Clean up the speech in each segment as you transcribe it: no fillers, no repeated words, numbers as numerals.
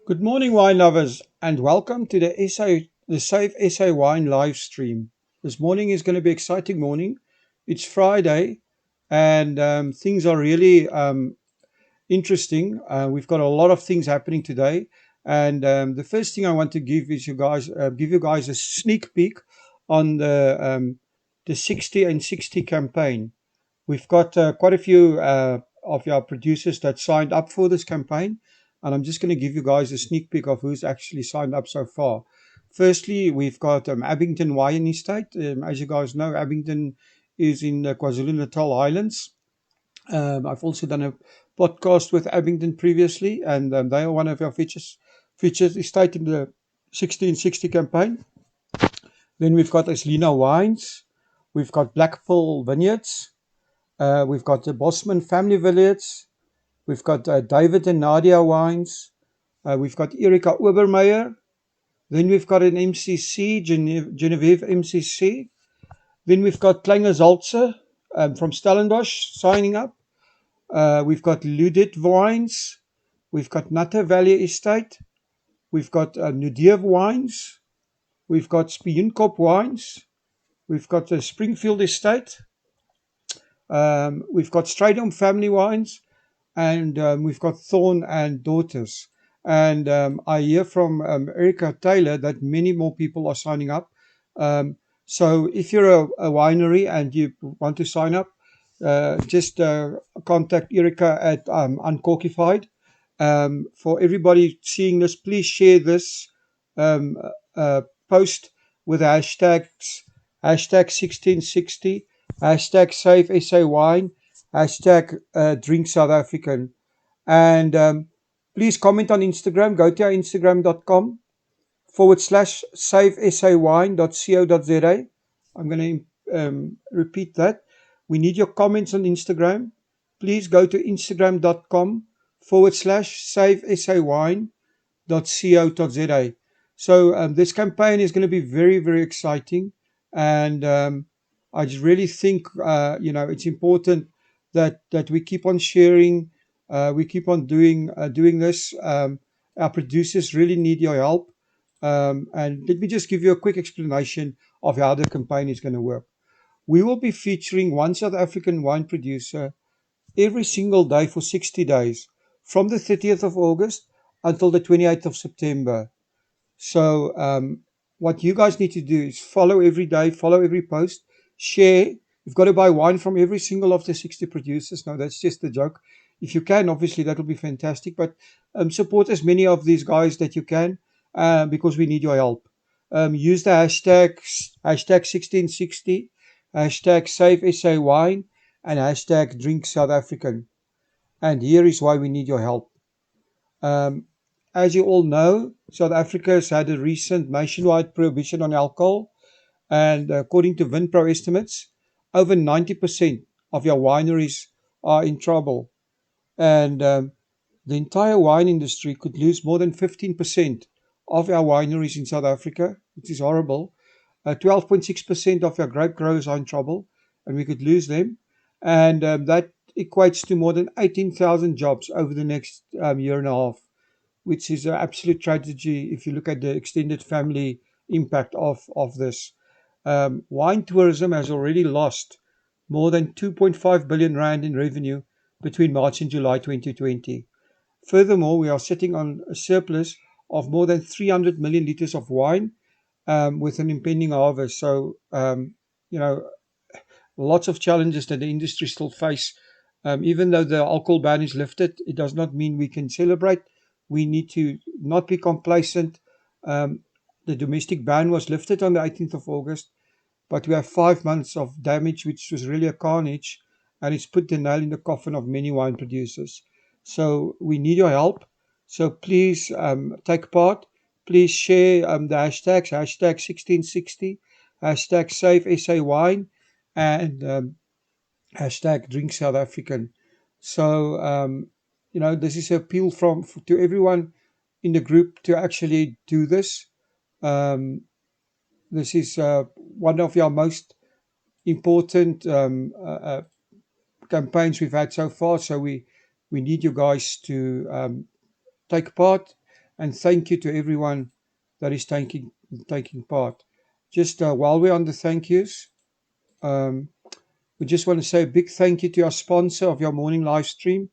Good morning, wine lovers, and welcome to the SaveSAwine live stream. This morning is going to be an exciting morning. It's Friday, and things are really interesting. We've got a lot of things happening today, and the first thing I want to give is give you guys a sneak peek on the 60 and 60 campaign. We've got quite a few of our producers that signed up for this campaign, and I'm just going to give you guys a sneak peek of who's actually signed up so far. Firstly, we've got Abingdon Wine Estate. As you guys know, Abingdon is in the KwaZulu-Natal Highlands. I've also done a podcast with Abingdon previously, and they are one of our featured estate in the 1660 campaign. Then we've got Aslina Wines. We've got Blackpool Vineyards. We've got the Bosman Family Vineyards. We've got David and Nadia Wines. We've got Erika Obermeyer. Then we've got an MCC, Genevieve MCC. Then we've got Kleine Zalze from Stellenbosch signing up. We've got Luddite Wines. We've got Natte Valley Estate. We've got Naudé Wines. We've got Spioenkop Wines. We've got the Springfield Estate. We've got Strydom Family Wines. And we've got Thorne and Daughters. And I hear from Erika Taylor that many more people are signing up. So if you're a winery and you want to sign up, just contact Erika at Uncorkified. For everybody seeing this, please share this post with hashtags #1660, #SaveSAwine, #DrinkSouthAfrican. And please comment on Instagram. Go to our Instagram.com/SaveSAwine.co.za. I'm going to repeat that. We need your comments on Instagram. Please go to Instagram.com/SaveSAwine.co.za. So this campaign is going to be very, very exciting. And I just really think, it's important that we keep on sharing. We keep on doing this. Our producers really need your help. And let me just give you a quick explanation of how the campaign is going to work. We will be featuring one South African wine producer every single day for 60 days, from the 30th of August until the 28th of September. So what you guys need to do is follow every day, follow every post, share. You've got to buy wine from every single of the 60 producers. No, that's just a joke. If you can, obviously, that will be fantastic. But support as many of these guys that you can, because we need your help. Use the hashtags, #1660, #SaveSAwine, and #DrinkSouthAfrican. And here is why we need your help. As you all know, South Africa has had a recent nationwide prohibition on alcohol. And according to Vinpro estimates, over 90% of your wineries are in trouble. And the entire wine industry could lose more than 15% of our wineries in South Africa, which is horrible. 12.6% of our grape growers are in trouble, and we could lose them. And that equates to more than 18,000 jobs over the next year and a half, which is an absolute tragedy if you look at the extended family impact of this. Wine tourism has already lost more than 2.5 billion rand in revenue between March and July 2020. Furthermore, we are sitting on a surplus of more than 300 million litres of wine with an impending harvest. So, lots of challenges that the industry still face. Even though the alcohol ban is lifted, it does not mean we can celebrate. We need to not be complacent. The domestic ban was lifted on the 18th of August, but we have 5 months of damage, which was really a carnage, and it's put the nail in the coffin of many wine producers. So we need your help. So please take part. Please share the hashtags, #1660, #SaveSAwine, and #DrinkSouthAfrican. So, this is an appeal to everyone in the group to actually do this. This is one of our most important campaigns we've had so far. So we need you guys to take part. and thank you to everyone that is taking part. Just while we're on the thank yous, um, we just want to say a big thank you to our sponsor of your morning live stream,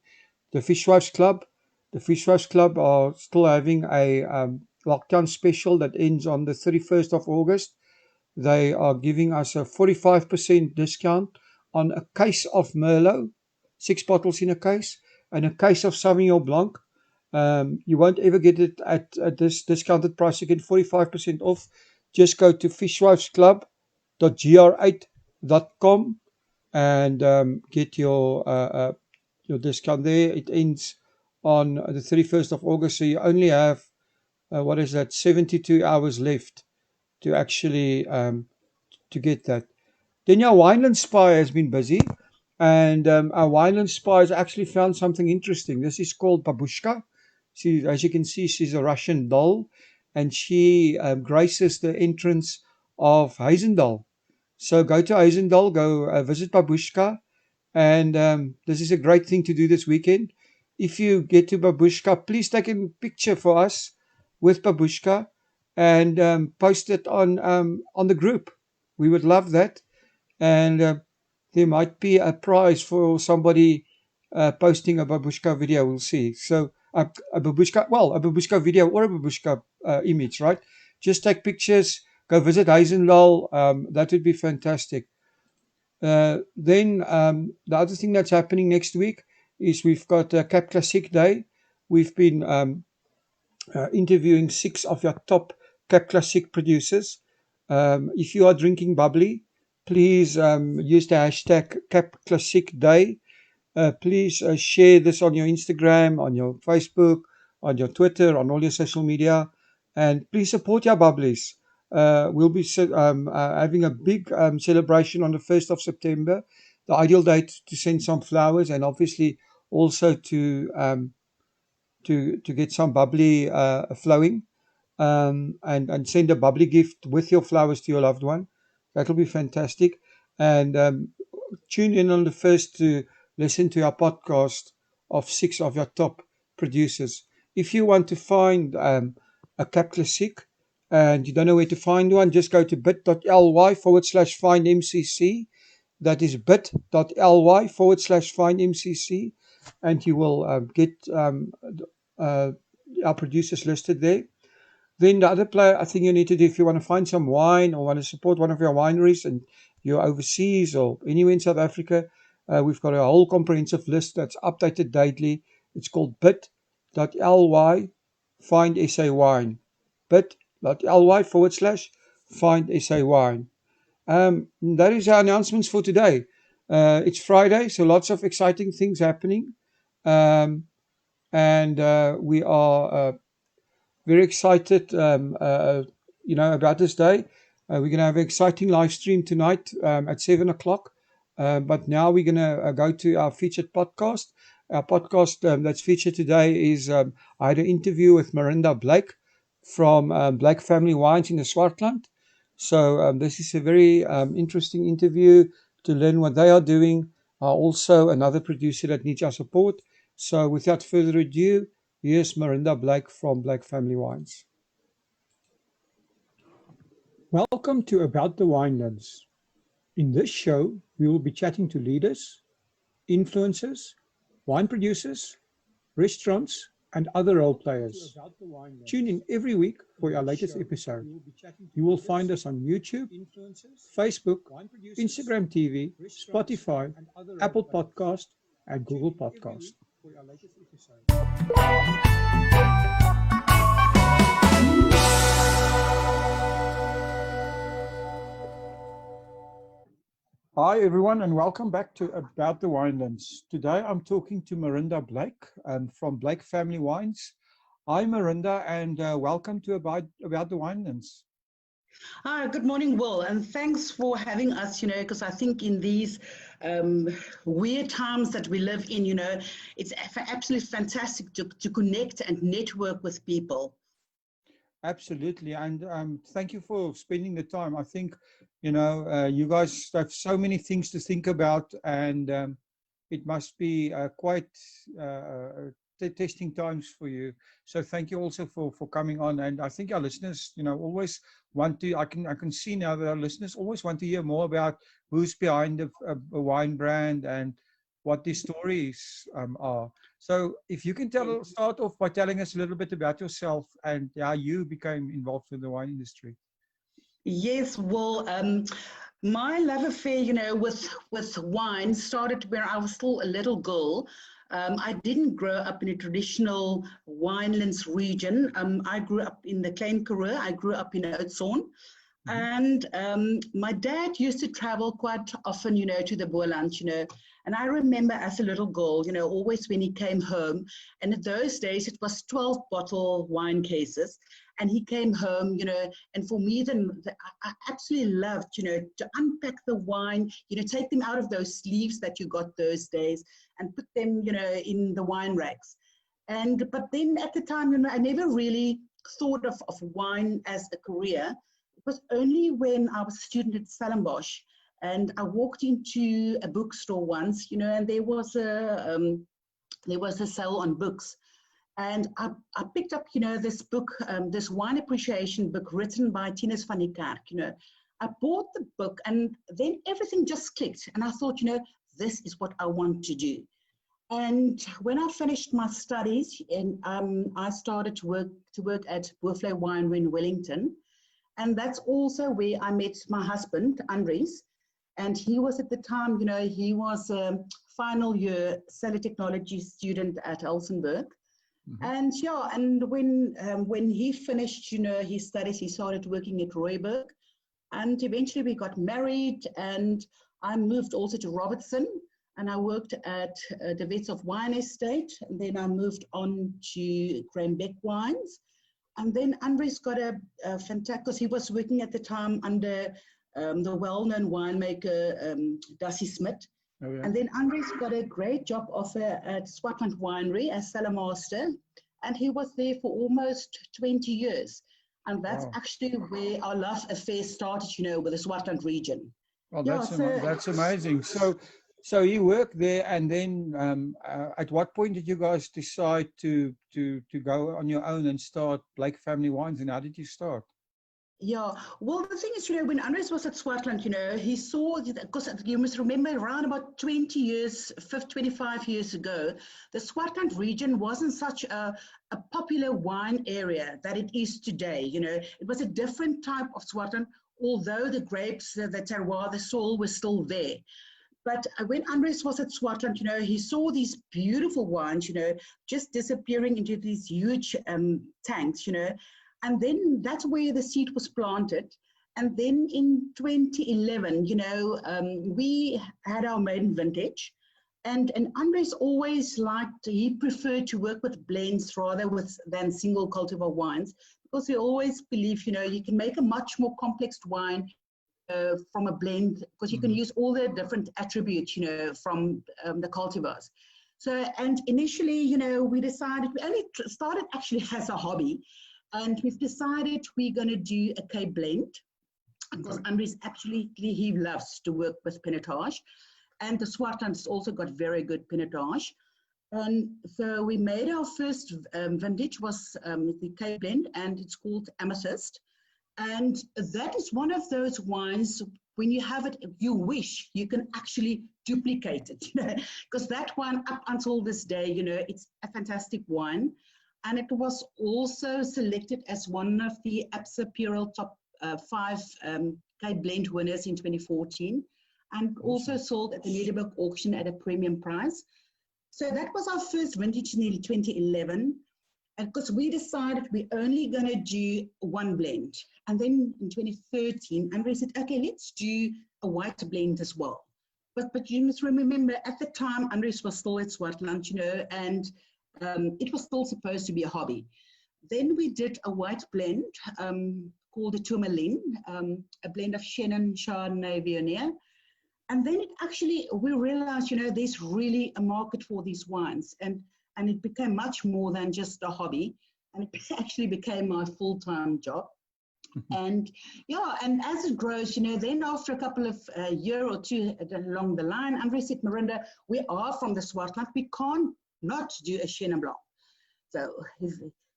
the Fishwives Club. The Fishwives Club are still having a lockdown special that ends on the 31st of August. They are giving us a 45% discount on a case of Merlot, 6 bottles in a case, and a case of Sauvignon Blanc. You won't ever get it at this discounted price again, 45% off. Just go to fishwivesclub.gr8.com and get your discount there. It ends on the 31st of August, so you only have, 72 hours left to actually to get that. Then our Wineland Spy has been busy, and our Wineland Spy has actually found something interesting. This is called Babushka. She, as you can see, she's a Russian doll, and she graces the entrance of Hazendal. So go to Hazendal, go visit Babushka, and this is a great thing to do this weekend. If you get to Babushka, please take a picture for us with Babushka and post it on the group. We would love that. And there might be a prize for somebody posting a Babushka video. We'll see. So a Babushka video or a Babushka image, right? Just take pictures. Go visit Hazendal. That would be fantastic. Then the other thing that's happening next week is we've got a Cap Classic Day. We've been interviewing 6 of your top Cap Classic producers. If you are drinking bubbly, please use the hashtag Cap Classic Day. Please share this on your Instagram, on your Facebook, on your Twitter, on all your social media, and please support your bubblies. We'll be having a big celebration on the 1st of September, the ideal date to send some flowers and obviously also to get some bubbly flowing, and send a bubbly gift with your flowers to your loved one. That'll be fantastic. And tune in on the 1st to listen to our podcast of 6 of your top producers. If you want to find a Cap Classic and you don't know where to find one, just go to bit.ly/find MCC. That is bit.ly/find MCC, and you will get our producers listed there. Then the other thing you need to do if you want to find some wine or want to support one of your wineries and you're overseas or anywhere in South Africa, we've got a whole comprehensive list that's updated daily. It's called bit.ly find SaveSAwine. bit.ly/find SaveSAwine. That is our announcements for today. It's Friday, so lots of exciting things happening. And we are very excited, about this day. We're going to have an exciting live stream tonight at 7 o'clock. But now we're going to go to our featured podcast. Our podcast that's featured today is I had an interview with Marinda Blake from Black Family Wines in the Swartland. So this is a very interesting interview to learn what they are doing. Also another producer that needs our support. So without further ado, here's Marinda Blake from Black Family Wines. Welcome to About the Winelands. In this show, we will be chatting to leaders, influencers, wine producers, restaurants, and other role players. Tune in every week for our latest episode. You will find us on YouTube, Facebook, Instagram TV, Spotify, Apple Podcast, and Google Podcast. Hi everyone and welcome back to About the Winelands. Today I'm talking to Marinda Blake from Blake Family Wines. Hi Marinda and welcome to About the Winelands. Hi, good morning, Will, and thanks for having us, because I think in these weird times that we live in, it's absolutely fantastic to connect and network with people. Absolutely, and thank you for spending the time. I think, you guys have so many things to think about, and it must be quite testing times for you. So thank you also for coming on. And I think our listeners, always want to. I can see now that our listeners always want to hear more about who's behind a wine brand and what these stories are. So if you can start off by telling us a little bit about yourself and how you became involved in the wine industry. Yes, well, my love affair, with wine started when I was still a little girl. I didn't grow up in a traditional winelands region. I grew up in the Kleine. I grew up in Thorne. And my dad used to travel quite often, to the Boerland, And I remember as a little girl, always when he came home, and in those days it was 12-bottle wine cases. And he came home, and for me, I absolutely loved, to unpack the wine, take them out of those sleeves that you got those days and put them, in the wine racks. But then at the time, I never really thought of wine as a career. It was only when I was a student at Stellenbosch and I walked into a bookstore once, and there was a sale on books. And I picked up, this book, this wine appreciation book written by Tinus van die Kerk. I bought the book and then everything just clicked. And I thought, this is what I want to do. And when I finished my studies, and I started to work at Boervlei Winery in Wellington. And that's also where I met my husband, Andries. And he was at the time, he was a final year cellular technology student at Elsenburg. And when he finished, his studies, he started working at Rooiberg. And eventually we got married and I moved also to Robertson and I worked at the Wets of Wine Estate. And then I moved on to Graham-Beck Wines. And then Andries got a fantastic, because he was working at the time under the well-known winemaker, Dassie Smit. Oh, yeah. And then Andries got a great job offer at Swartland Winery as cellar master. And he was there for almost 20 years. And that's actually where our love affair started, with the Swartland region. Well, that's amazing. So you worked there, and then at what point did you guys decide to go on your own and start Blake Family Wines, and how did you start? Yeah, well, the thing is, when Andries was at Swartland, he saw, because you must remember around about 25 years ago, the Swartland region wasn't such a popular wine area that it is today. It was a different type of Swartland, although the grapes, the terroir, the soil was still there. But when Andries was at Swartland, he saw these beautiful wines, just disappearing into these huge tanks, And then that's where the seed was planted. And then in 2011, we had our maiden vintage. And Andries always he preferred to work with blends rather than single cultivar wines, because he always believed, you can make a much more complex wine from a blend, because you can use all the different attributes, from the cultivars. So, and initially, we decided, we only started actually as a hobby. And we've decided we're going to do a Cape blend, because Andries absolutely, he loves to work with pinotage. And the Swartland's also got very good pinotage. And so we made our first vintage was the Cape blend, and it's called Amethyst. And that is one of those wines, when you have it, you wish you can actually duplicate it, because that one, up until this day, it's a fantastic wine. And it was also selected as one of the APSA Purell top 5 Cape blend winners in 2014, and also sold at the Nederburg auction at a premium price. So that was our first vintage in 2011. And because we decided we're only going to do one blend. And then in 2013, Andries said, okay, let's do a white blend as well. But you must remember, at the time, Andries was still at Swartland, and it was still supposed to be a hobby. Then we did a white blend called a Tourmaline, a blend of Chenin, Chardonnay, Viognier. And then it actually, we realized, there's really a market for these wines. And it became much more than just a hobby. And it actually became my full-time job. And and as it grows, then after a couple of year or two along the line, Andries said, Marinda, we are from the Swartland. We can't not do a Chenin Blanc. So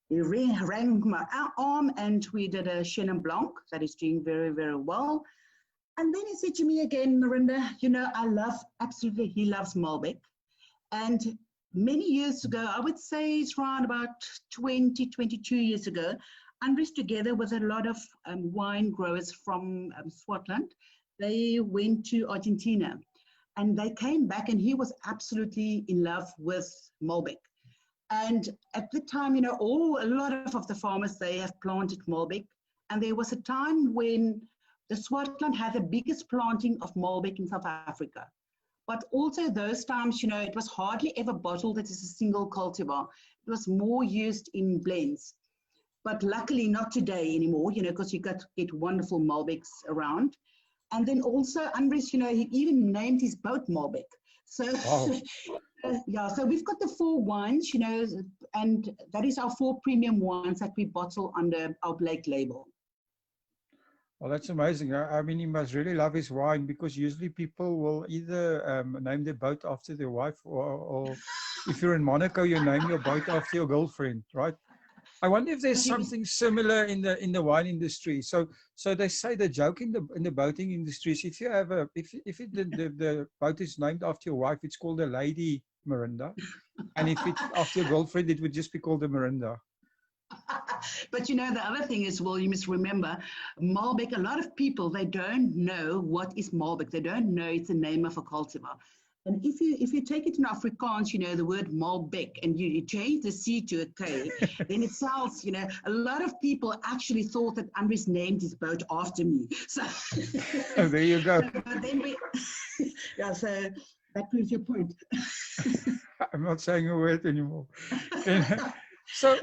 he rang my arm and we did a Chenin Blanc that is doing very, very well. And then he said to me again, Marinda, you know, absolutely, he loves Malbec. And many years ago, I would say it's around about 22 years ago, Andries, together with a lot of wine growers from Scotland, they went to Argentina and they came back and he was absolutely in love with Malbec. And at the time, you know, a lot of the farmers, they have planted Malbec. And there was a time when the Scotland had the biggest planting of Malbec in South Africa. But also those times, you know, it was hardly ever bottled as a single cultivar. It was more used in blends. But luckily not today anymore, you know, because you get wonderful Malbecs around. And then also, Andries, you know, he even named his boat Malbec. So, wow. Yeah, so we've got the 4 wines, you know, and that is our 4 premium wines that we bottle under our Blake label. Well, that's amazing. I mean, he must really love his wine, because usually people will either name their boat after their wife, or if you're in Monaco, you name your boat after your girlfriend, right? I wonder if there's something similar in the wine industry. So they say the joke in the boating industry is, if you have the boat is named after your wife, it's called a Lady Marinda, and if it's after your girlfriend, it would just be called a Marinda. But you know, the other thing is, well, you must remember, Malbec, a lot of people, they don't know what is Malbec. They don't know it's the name of a cultivar. And if you take it in Afrikaans, you know, the word Malbec, and you change the C to a K, then it sounds, you know, a lot of people actually thought that Andries named his boat after me. So oh, there you go. But then yeah, so that proves your point. I'm not saying a word anymore. So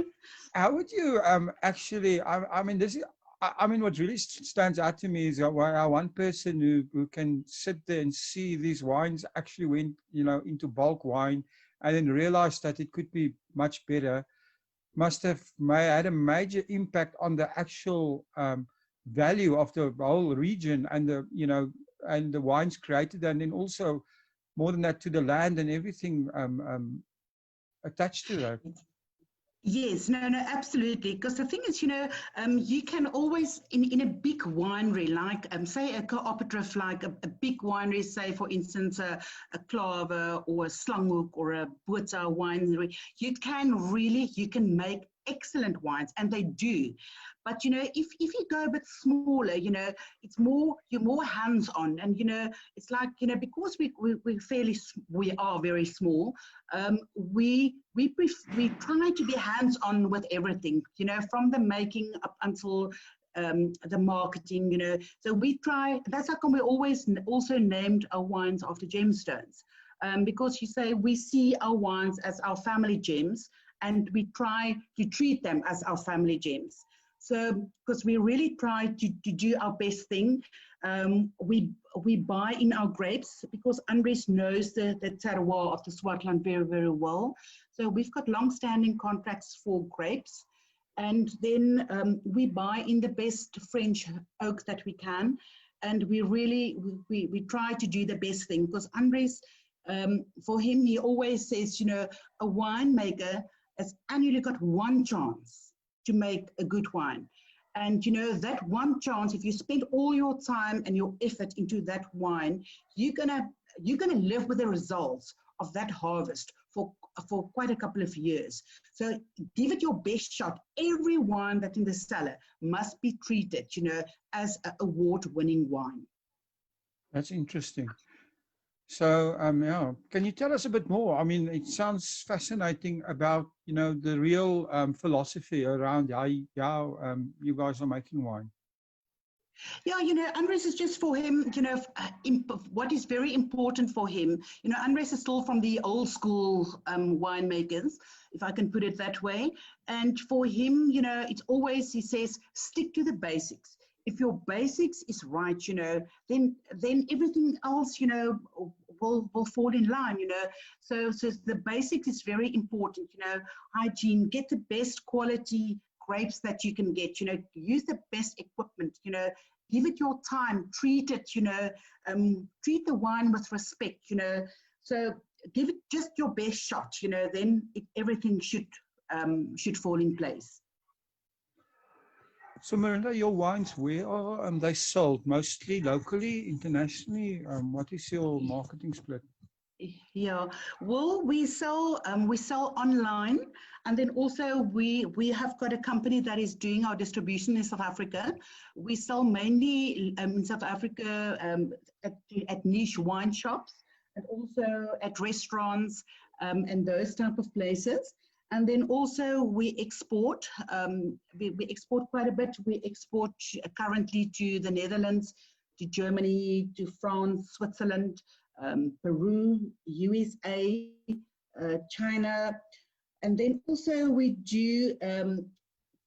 how would you actually, I mean, this is, I mean, what really stands out to me is one person who can sit there and see these wines actually went, you know, into bulk wine, and then realized that it could be much better, must have had a major impact on the actual value of the whole region, and the, you know, and the wines created, and then also more than that, to the land and everything attached to that. Yes, no, absolutely. Because the thing is, you know, you can always, in a big winery, like, say, a cooperative, like a big winery, say, for instance, a Klaver or a Slanghoek or a Botha winery, you can make excellent wines, and they do. But, you know, if you go a bit smaller, you know, you're more hands-on, and, you know, it's like, you know, because we are very small, we try to be hands-on with everything, you know, from the making up until the marketing, you know. So we try, that's how come we always also named our wines after gemstones, because you say we see our wines as our family gems, and we try to treat them as our family gems. So, because we really try to do our best thing, we buy in our grapes, because Andries knows the terroir of the Swartland very, very well. So we've got long-standing contracts for grapes, and then we buy in the best French oak that we can, and we try to do the best thing, because Andries, for him, he always says, you know, a winemaker has annually got one chance to make a good wine. And you know, that one chance, if you spend all your time and your effort into that wine, you're gonna live with the results of that harvest for quite a couple of years. So give it your best shot. Every wine that's in the cellar must be treated, you know, as an award-winning wine. That's interesting. So, yeah, can you tell us a bit more? I mean, it sounds fascinating about, you know, the real philosophy around how you guys are making wine. Yeah, you know, Andries is just for him, you know, what is very important for him. You know, Andries is still from the old school winemakers, if I can put it that way. And for him, you know, it's always, he says, stick to the basics. If your basics is right, you know, then everything else, you know, will fall in line, you know. So the basics is very important, you know, hygiene, get the best quality grapes that you can get, you know, use the best equipment, you know, give it your time, treat it, you know, treat the wine with respect, you know. So give it just your best shot, you know, then everything should should fall in place. So, Miranda, your wines, where are they sold? Mostly locally, internationally? What is your marketing split? Yeah, well, we sell online, and then also we have got a company that is doing our distribution in South Africa. We sell mainly in South Africa at niche wine shops, and also at restaurants and those type of places. And then also we export. We export quite a bit. We export currently to the Netherlands, to Germany, to France, Switzerland, Peru, USA, China, and then also we do,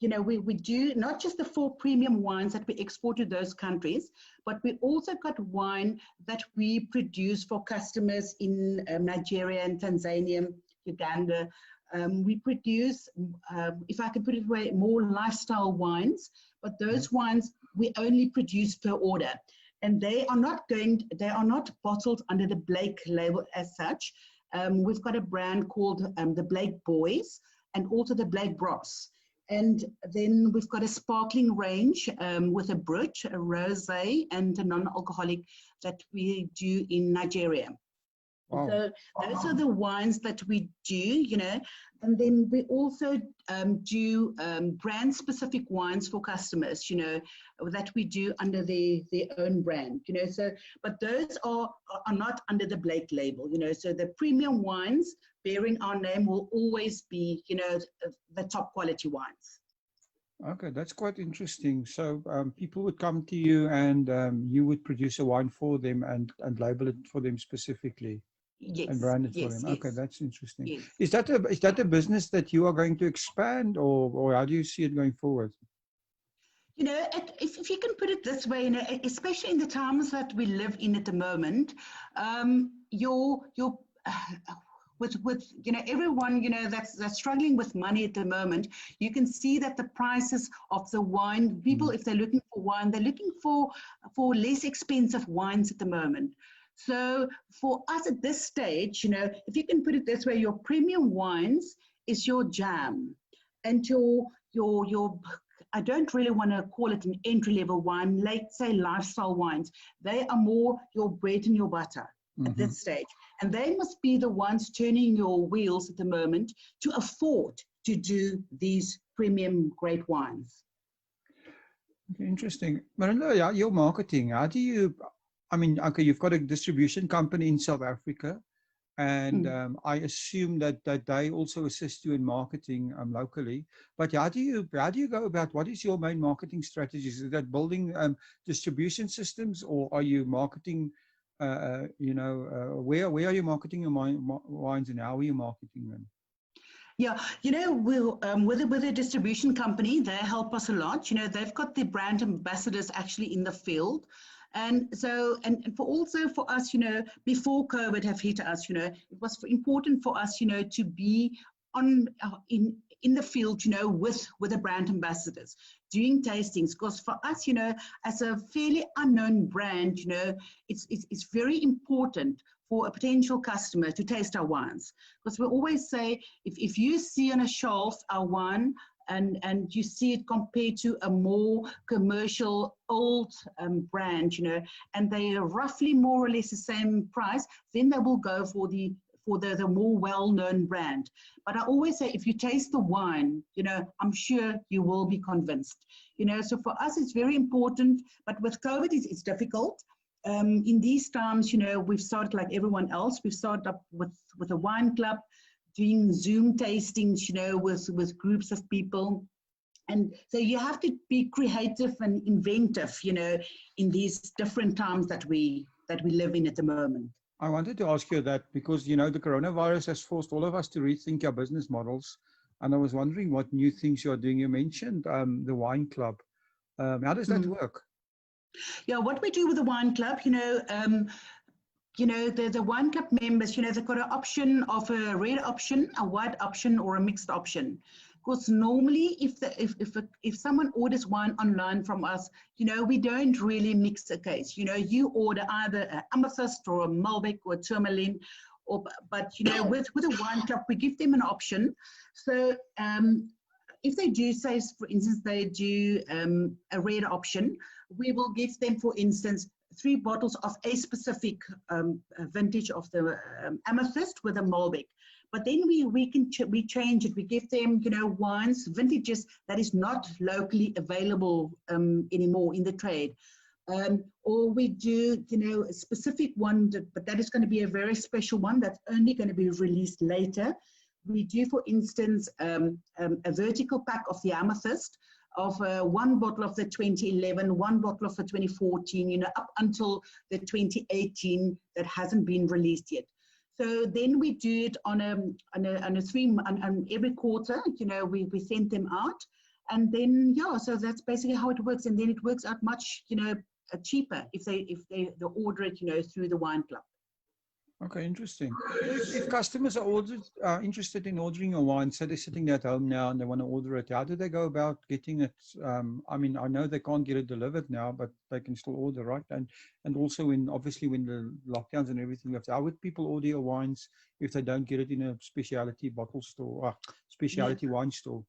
we do not just the 4 premium wines that we export to those countries, but we also got wine that we produce for customers in Nigeria and Tanzania, Uganda. We produce, if I can put it away, more lifestyle wines, but those wines we only produce per order. And they are not bottled under the Blake label as such. We've got a brand called the Blake Boys and also the Blake Bros. And then we've got a sparkling range with a brut, a rosé, and a non-alcoholic that we do in Nigeria. Wow. So those are the wines that we do, and then we also do brand-specific wines for customers, that we do under their own brand, So, but those are not under the Blake label, So the premium wines bearing our name will always be, the top quality wines. Okay, that's quite interesting. So people would come to you and you would produce a wine for them and label it for them specifically. Yes, and brand it for yes, them. yes. Okay, that's interesting. Yes. Is that a business that you are going to expand, or how do you see it going forward? If you can put it this way, especially in the times that we live in at the moment, with everyone that's struggling with money at the moment, you can see that the prices of the wine, people, if they're looking for wine, they're looking for less expensive wines at the moment. So for us at this stage, if you can put it this way, your premium wines is your jam, and your I don't really want to call it an entry-level wine, let's say lifestyle wines. They are more your bread and your butter at this stage. And they must be the ones turning your wheels at the moment to afford to do these premium great wines. Interesting. Miranda, your marketing, how do you, okay, you've got a distribution company in South Africa, and I assume that they also assist you in marketing locally. But how do you go about, what is your main marketing strategies? Is that building distribution systems, or are you marketing, where are you marketing your wines, and how are you marketing them? Yeah, we'll, with a distribution company, they help us a lot. They've got the brand ambassadors actually in the field. And so, and for us, before COVID have hit us, it was important for us, to be in the field, with the brand ambassadors, doing tastings. Because for us, as a fairly unknown brand, it's very important for a potential customer to taste our wines. Because we always say, if you see on a shelf our wine, and you see it compared to a more commercial old brand, and they are roughly more or less the same price, then they will go for the more well-known brand. But I always say, if you taste the wine, I'm sure you will be convinced. So for us, it's very important. But with COVID, it's difficult. In these times, we've started like everyone else. We've started up with a wine club, doing Zoom tastings, with groups of people. And so you have to be creative and inventive, in these different times that we live in at the moment. I wanted to ask you that because, the coronavirus has forced all of us to rethink our business models. And I was wondering what new things you're doing. You mentioned the wine club. How does that work? Yeah, what we do with the wine club, the wine club members, they've got an option of a red option, a white option, or a mixed option. Because normally, if someone orders wine online from us, we don't really mix a case. You order either an Amethyst or a Malbec or a Tourmaline, but with a wine club, we give them an option. So if they do, say, for instance, they do a red option, we will give them, for instance, 3 bottles of a specific vintage of the Amethyst with a Malbec. But then we change it. We give them, wines, vintages that is not locally available anymore in the trade. Or we do, a specific one, but that is going to be a very special one that's only going to be released later. We do, for instance, a vertical pack of the Amethyst, of 1 bottle of the 2011, 1 bottle of the 2014, up until the 2018 that hasn't been released yet. So then we do it on every quarter, we send them out. And then, so that's basically how it works. And then it works out much, cheaper if they order it, through the wine club. Okay, interesting. If customers are interested in ordering a wine, so they're sitting at home now and they want to order it, how do they go about getting it? I mean, I know they can't get it delivered now, but they can still order, right? And also obviously when the lockdowns and everything left, how would people order your wines if they don't get it in a specialty bottle store, specialty wine store?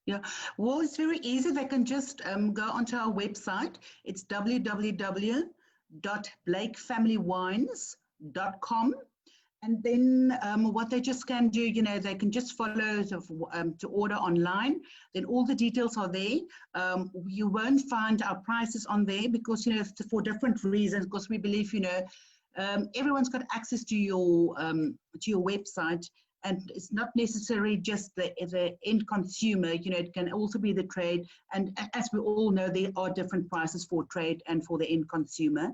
Yeah, well, it's very easy. They can just go onto our website. It's www.blakefamilywines.com, and then what they just can do, they can just follow to order online. Then all the details are there. You won't find our prices on there because for different reasons. Because we believe everyone's got access to your website. And it's not necessarily just the end consumer, it can also be the trade. And as we all know, there are different prices for trade and for the end consumer.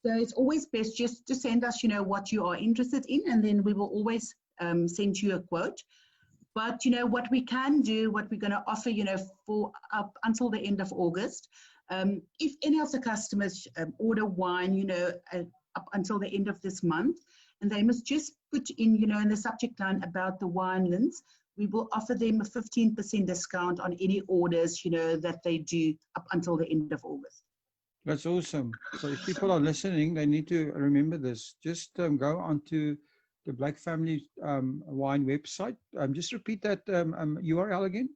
So it's always best just to send us, what you are interested in, and then we will always send you a quote. But, what we can do, what we're going to offer, for up until the end of August, if any of the customers order wine, up until the end of this month, and they must just put in, in the subject line about the winelands, we will offer them a 15% discount on any orders, that they do up until the end of August. That's awesome. So if people are listening, they need to remember this. Just go onto the Blake Family Wine website. Just repeat that URL again.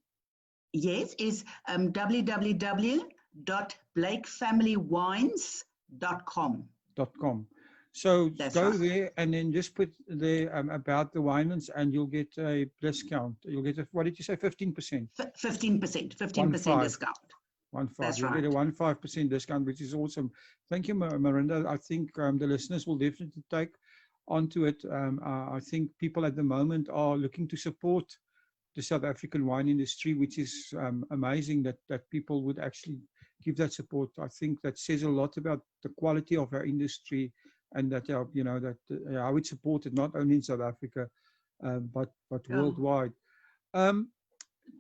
Yes, it's www.blakefamilywines.com. So That's go right. there and then just put there about the winelands, and you'll get a discount. You'll get what did you say? 15%. 15% discount. 1.5. That's You'll right. get a 1.5% discount, which is awesome. Thank you, Marinda. I think the listeners will definitely take onto it. I think people at the moment are looking to support the South African wine industry, which is amazing that people would actually give that support. I think that says a lot about the quality of our industry, and that how it's supported not only in South Africa, but worldwide.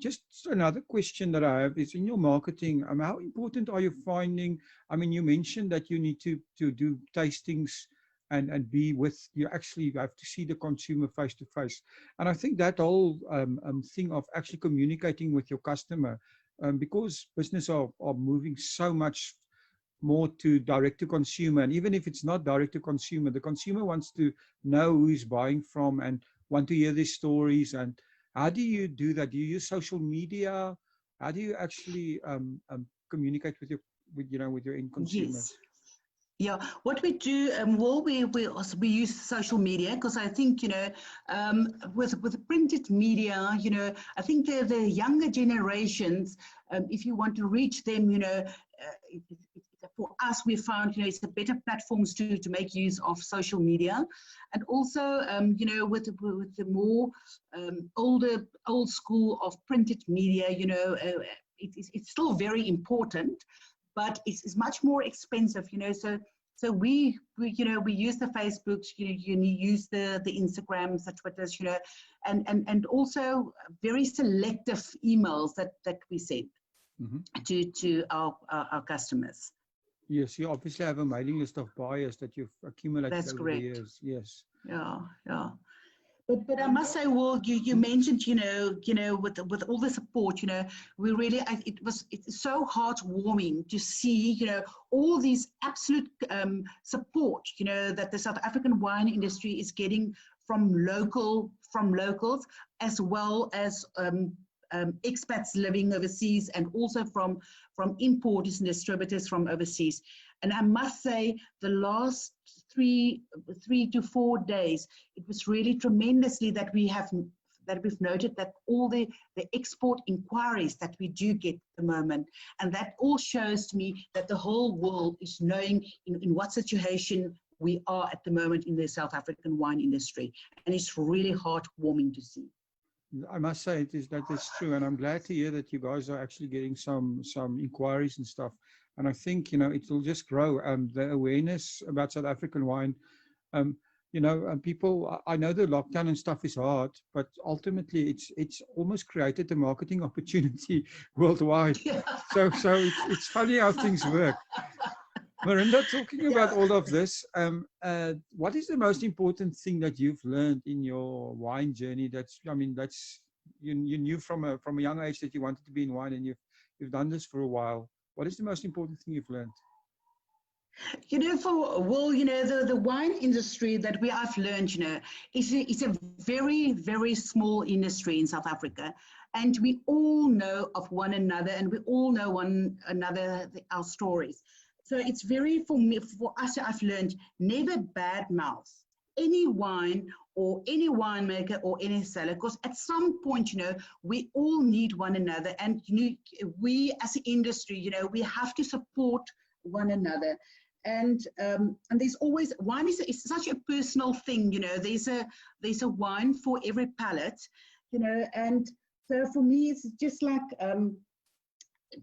Just another question that I have is, in your marketing, how important are you finding? I mean, you mentioned that you need to do tastings and be with, you actually have to see the consumer face to face. And I think that whole thing of actually communicating with your customer, because business are moving so much more to direct to consumer, and even if it's not direct to consumer, the consumer wants to know who he's buying from and want to hear these stories. And how do you do that? Do you use social media? How do you actually communicate with your end consumers? Yes. Yeah, what we do, we use social media, because I think, with printed media, I think the younger generations, if you want to reach them, for us, we found, it's the better platforms to make use of social media. And also, with the more old school of printed media, it's still very important, but it's much more expensive, So we use the Facebooks, you use the Instagrams, the Twitters, and also very selective emails that we send to our customers. Yes, you obviously have a mailing list of buyers that you've accumulated over the years. Yes. Yeah. But I must say, Will, you mentioned, with all the support, we really, it's so heartwarming to see, all these absolute support, that the South African wine industry is getting from locals, as well as expats living overseas, and also from importers and distributors from overseas. And I must say, the last three to 4 days, it was really tremendously that we've noted that all the export inquiries that we do get at the moment, and that all shows to me that the whole world is knowing in what situation we are at the moment in the South African wine industry, and it's really heartwarming to see. I must say that is true, and I'm glad to hear that you guys are actually getting some inquiries and stuff. And I think, it will just grow. The awareness about South African wine, people. I know the lockdown and stuff is hard, but ultimately it's almost created a marketing opportunity worldwide. Yeah. So it's funny how things work. Marinda, talking about all of this, what is the most important thing that you've learned in your wine journey? You knew from a young age that you wanted to be in wine, and you've done this for a while. What is the most important thing you've learned? The wine industry that I've learned, it's a very, very small industry in South Africa, and we all know of one another, and we all know one another, our stories. So it's for us, I've learned, never badmouth any wine or any winemaker or any seller, because at some point, we all need one another, and we as an industry, we have to support one another. And there's always, wine is such a personal thing, there's a wine for every palate, and so for me, it's just like,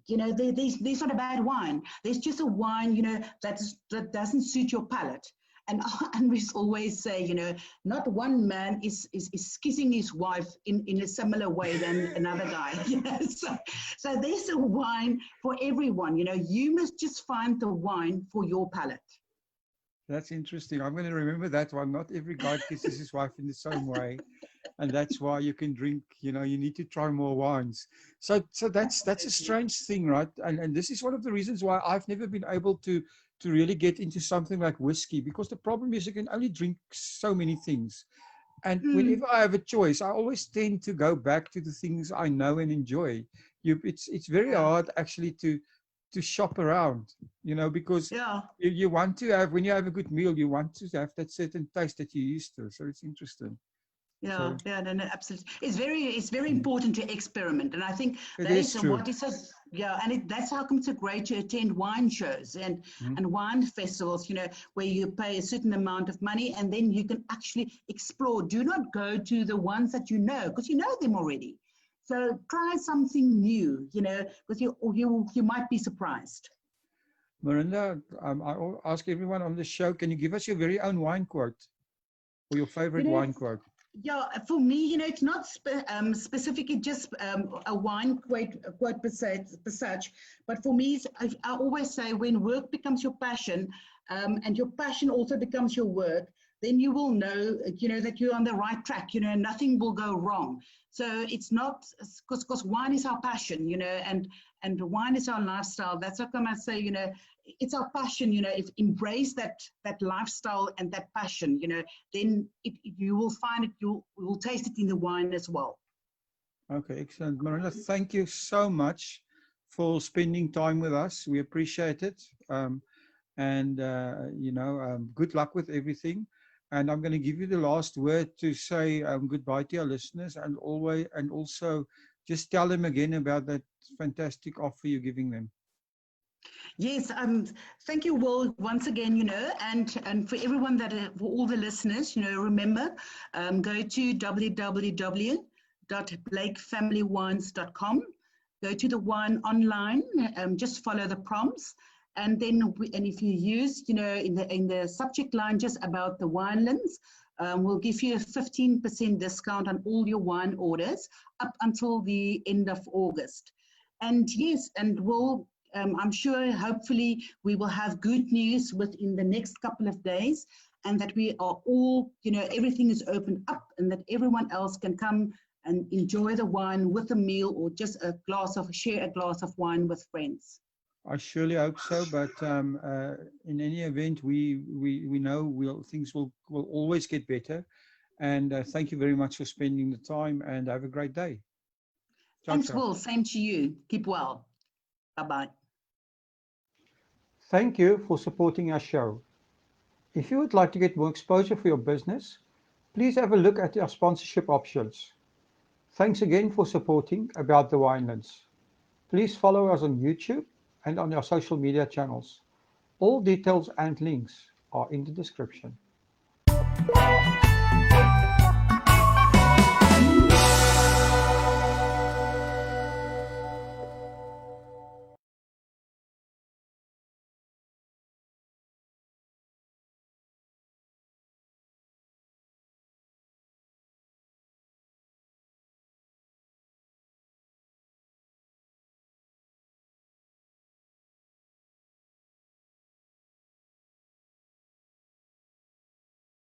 there's not a bad wine. There's just a wine, that doesn't suit your palate. And we always say, not one man is kissing his wife in a similar way than another guy. So there's a wine for everyone. You must just find the wine for your palate. That's interesting. I'm going to remember that one. Not every guy kisses his wife in the same way. And that's why you can drink, you need to try more wines. So that's a strange thing, right? And this is one of the reasons why I've never been able to really get into something like whiskey, because the problem is you can only drink so many things. And whenever I have a choice, I always tend to go back to the things I know and enjoy. It's very hard actually to shop around, because you want to have, when you have a good meal, you want to have that certain taste that you're used to. So it's interesting. No, absolutely. It's very important to experiment, and I think that is true. That's how come it's so great to attend wine shows and wine festivals, where you pay a certain amount of money and then you can actually explore. Do not go to the ones that you know, because you know them already. So try something new, because you might be surprised. Marinda, I'll ask everyone on the show, can you give us your very own wine quote, or your favorite wine quote? Yeah, for me, it's not specifically just a wine quote per such, but for me, I always say, when work becomes your passion, and your passion also becomes your work, then you will know, that you're on the right track, nothing will go wrong. So it's not, because wine is our passion, and wine is our lifestyle. That's how come I say, it's our passion, if embrace that lifestyle and that passion, then you will find it, you will taste it in the wine as well. Okay, excellent. Marinda, thank you so much for spending time with us. We appreciate it. Good luck with everything. And I'm going to give you the last word to say goodbye to our listeners, and also just tell them again about that fantastic offer you're giving them. Yes, thank you, Will, once again, and for everyone for all the listeners, remember, go to www.blakefamilywines.com, go to the wine online, just follow the prompts, and then, if you use, in the subject line, just about the winelands, we'll give you a 15% discount on all your wine orders up until the end of August. And yes, and we'll, I'm sure, hopefully, we will have good news within the next couple of days, and that we are all, everything is opened up, and that everyone else can come and enjoy the wine with a meal, or just share a glass of wine with friends. I surely hope so, but in any event, we know things will always get better, And thank you very much for spending the time, and have a great day. Ciao, Thanks, ciao. Will. Same to you. Keep well. Bye-bye. Thank you for supporting our show. If you would like to get more exposure for your business, please have a look at our sponsorship options. Thanks again for supporting About the Winelands. Please follow us on YouTube and on our social media channels. All details and links are in the description.